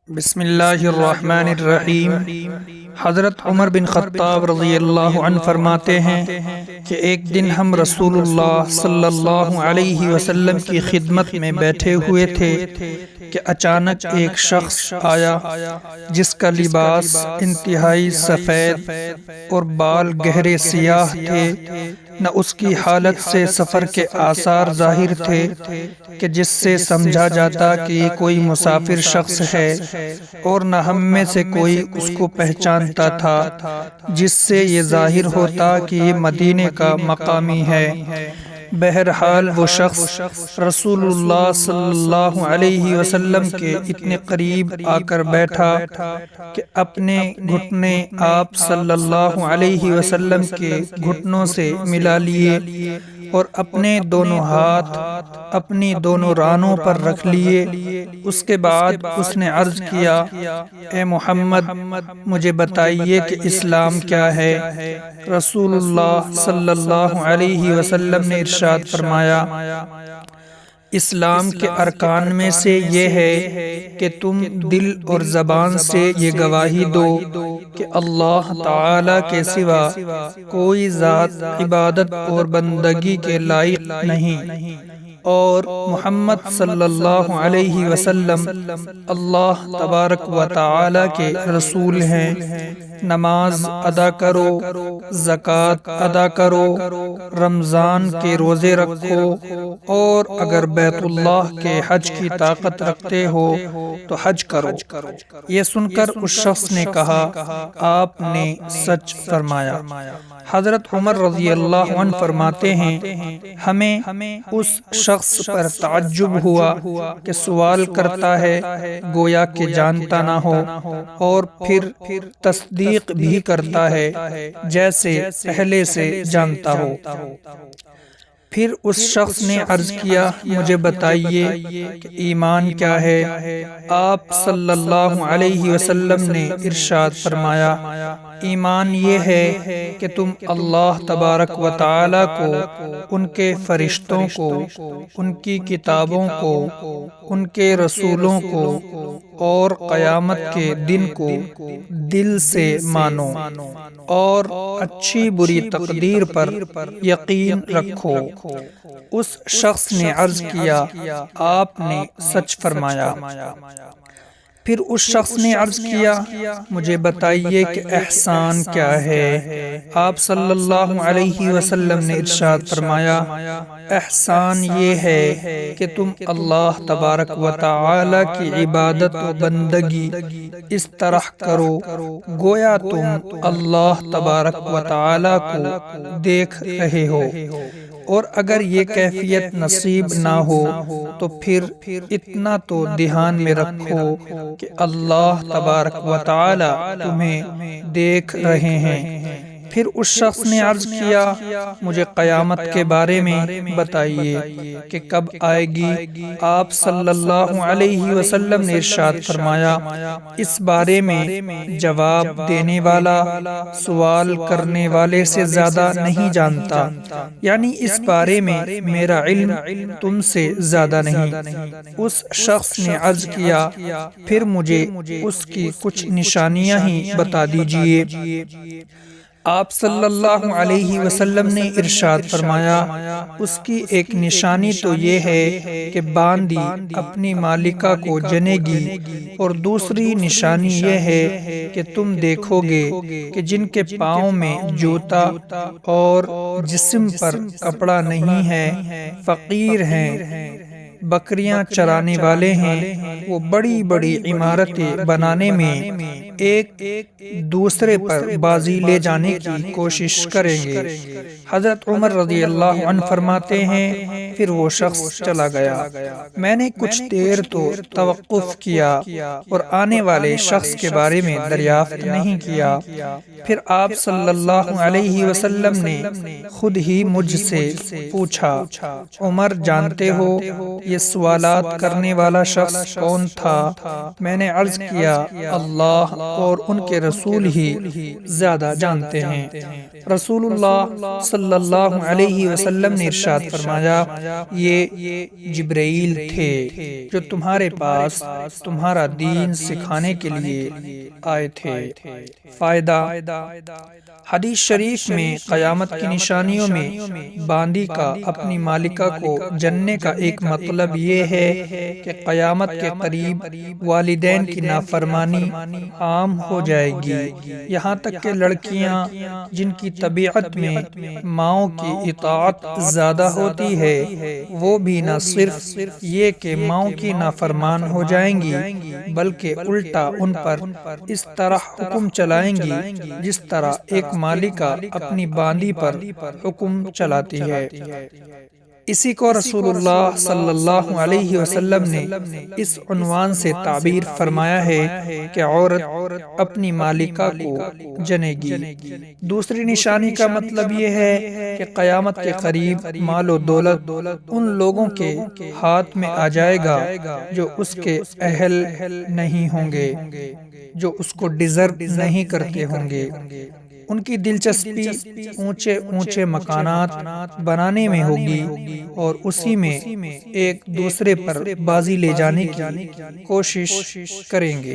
بسم اللہ الرحمن الرحیم۔ حضرت عمر بن خطاب رضی اللہ عنہ فرماتے ہیں کہ ایک دن ہم رسول اللہ صلی اللہ علیہ وسلم کی خدمت میں بیٹھے ہوئے تھے کہ اچانک ایک شخص آیا جس کا لباس انتہائی سفید اور بال گہرے سیاہ تھے، نہ اس کی حالت سے سفر کے آثار ظاہر تھے کہ جس سے سمجھا جاتا کہ یہ کوئی مسافر شخص ہے، اور نہ ہم میں سے کوئی اس کو پہچانتا تھا جس سے یہ ظاہر ہوتا کہ یہ مدینے کا مقامی ہے۔ بہرحال وہ شخص رسول اللہ صلی اللہ علیہ وسلم کے اتنے قریب آ کر بیٹھا کہ اپنے گھٹنے آپ صلی اللہ علیہ وسلم کے گھٹنوں سے ملا لیے اور اپنے دونوں ہاتھ اپنی دونوں رانوں پر رکھ لیے۔ اس کے بعد اس نے عرض کیا، اے محمد، مجھے بتائیے کہ اسلام کیا ہے؟ رسول اللہ صلی اللہ علیہ وسلم نے ارشاد فرمایا، اسلام کے ارکان میں سے یہ ہے کہ تم دل اور زبان سے یہ گواہی دو کہ اللہ تعالی کے سوا کوئی ذات عبادت اور بندگی کے لائق نہیں، اور محمد صلی اللہ علیہ وسلم اللہ تبارک و تعالی کے رسول ہیں۔ نماز ادا کرو، زکوٰۃ ادا کرو، رمضان کے روزے رکھو، اور اگر بیت اللہ کے حج کی طاقت رکھتے ہو تو حج کرو۔ یہ سن کر اس شخص نے کہا، آپ نے سچ فرمایا۔ حضرت عمر رضی اللہ عنہ فرماتے ہیں، ہمیں اس شخص پر تعجب ہوا کہ سوال کرتا ہے گویا کہ جانتا نہ ہو، اور پھر تصدیق بھی کرتا ہے جیسے پہلے سے جانتا ہو۔ پھر اس شخص نے عرض کیا، مجھے بتائیے کہ ایمان کیا ہے؟ آپ صلی اللہ علیہ وسلم نے ارشاد فرمایا، ایمان یہ ہے کہ تم اللہ تبارک و تعالی کو، ان کے فرشتوں کو، ان کی کتابوں کو، ان کے رسولوں کو اور قیامت کے دن کو دل سے مانو، اور اچھی بری تقدیر پر یقین رکھو۔ اس شخص نے عرض کیا، آپ نے سچ فرمایا۔ پھر اس شخص نے عرض کیا، مجھے بتائیے کہ احسان کیا ہے؟ آپ صلی اللہ علیہ وسلم نے ارشاد فرمایا، احسان یہ ہے کہ تم اللہ تبارک و تعالی کی عبادت و بندگی اس طرح کرو گویا تم اللہ تبارک و تعالی کو دیکھ رہے ہو، اور اگر یہ کیفیت نصیب نہ ہو تو پھر اتنا تو دھیان میں رکھو کہ اللہ تبارک و تعالی تمہیں دیکھ رہے ہیں۔ پھر اس شخص نے عرض کیا، مجھے قیامت کے بارے میں بتائیے کہ کب آئے گی؟ آپ صلی اللہ علیہ وسلم نے ارشاد فرمایا، اس بارے میں جواب دینے والا سوال کرنے والے سے زیادہ نہیں جانتا، یعنی اس بارے میں میرا علم تم سے زیادہ نہیں۔ اس شخص نے عرض کیا، پھر مجھے اس کی کچھ نشانیاں ہی بتا دیجیے۔ آپ صلی اللہ علیہ وسلم نے ارشاد فرمایا، اس کی ایک نشانی تو یہ ہے کہ باندی اپنی مالکہ کو جنے گی، اور دوسری نشانی یہ ہے کہ تم دیکھو گے کہ جن کے پاؤں میں جوتا اور جسم پر کپڑا نہیں ہے، فقیر ہیں، بکریاں چرانے والے ہیں، وہ بڑی بڑی عمارتیں بنانے میں ایک دوسرے پر بازی لے جانے کی کوشش کریں گے۔ حضرت عمر رضی اللہ عنہ فرماتے ہیں، پھر وہ شخص چلا گیا۔ میں نے کچھ دیر تو توقف کیا اور آنے والے شخص کے بارے میں دریافت نہیں کیا۔ پھر آپ صلی اللہ علیہ وسلم نے خود ہی مجھ سے پوچھا، عمر جانتے ہو یہ سوالات کرنے والا شخص کون تھا؟ میں نے عرض کیا، اللہ اور ان کے رسول ہی زیادہ جانتے ہیں۔ رسول اللہ صلی اللہ علیہ وسلم نے ارشاد فرمایا، یہ جبرائیل تھے جو تمہارے پاس تمہارا دین سکھانے کے لیے آئے تھے۔ فائدہ: حدیث شریف میں قیامت کی نشانیوں میں باندی کا اپنی مالکہ کو جننے کا ایک مطلب یہ ہے کہ قیامت کے قریب والدین کی نافرمانی عام ہو جائے گی، یہاں تک کہ لڑکیاں جن کی طبیعت میں ماؤں کی اطاعت زیادہ ہوتی ہے وہ بھی نہ صرف یہ کہ ماؤں کی نافرمان ہو جائیں گی بلکہ الٹا ان پر اس طرح حکم چلائیں گی جس طرح ایک مالکہ اپنی باندی پر حکم چلاتی ہے۔ اسی کو رسول اللہ صلی اللہ علیہ وسلم نے اس عنوان سے تعبیر فرمایا ہے کہ عورت اپنی مالکہ کو جنے گی۔ دوسری نشانی کا مطلب یہ ہے کہ قیامت کے قریب مال و دولت ان لوگوں کے ہاتھ میں آ جائے گا جو اس کے اہل نہیں ہوں گے، جو اس کو ڈیزرو نہیں کرتے ہوں گے۔ ان کی دلچسپی اونچے اونچے مکانات بنانے میں ہوگی اور اسی میں ایک دوسرے پر بازی لے جانے کی کوشش کریں گے۔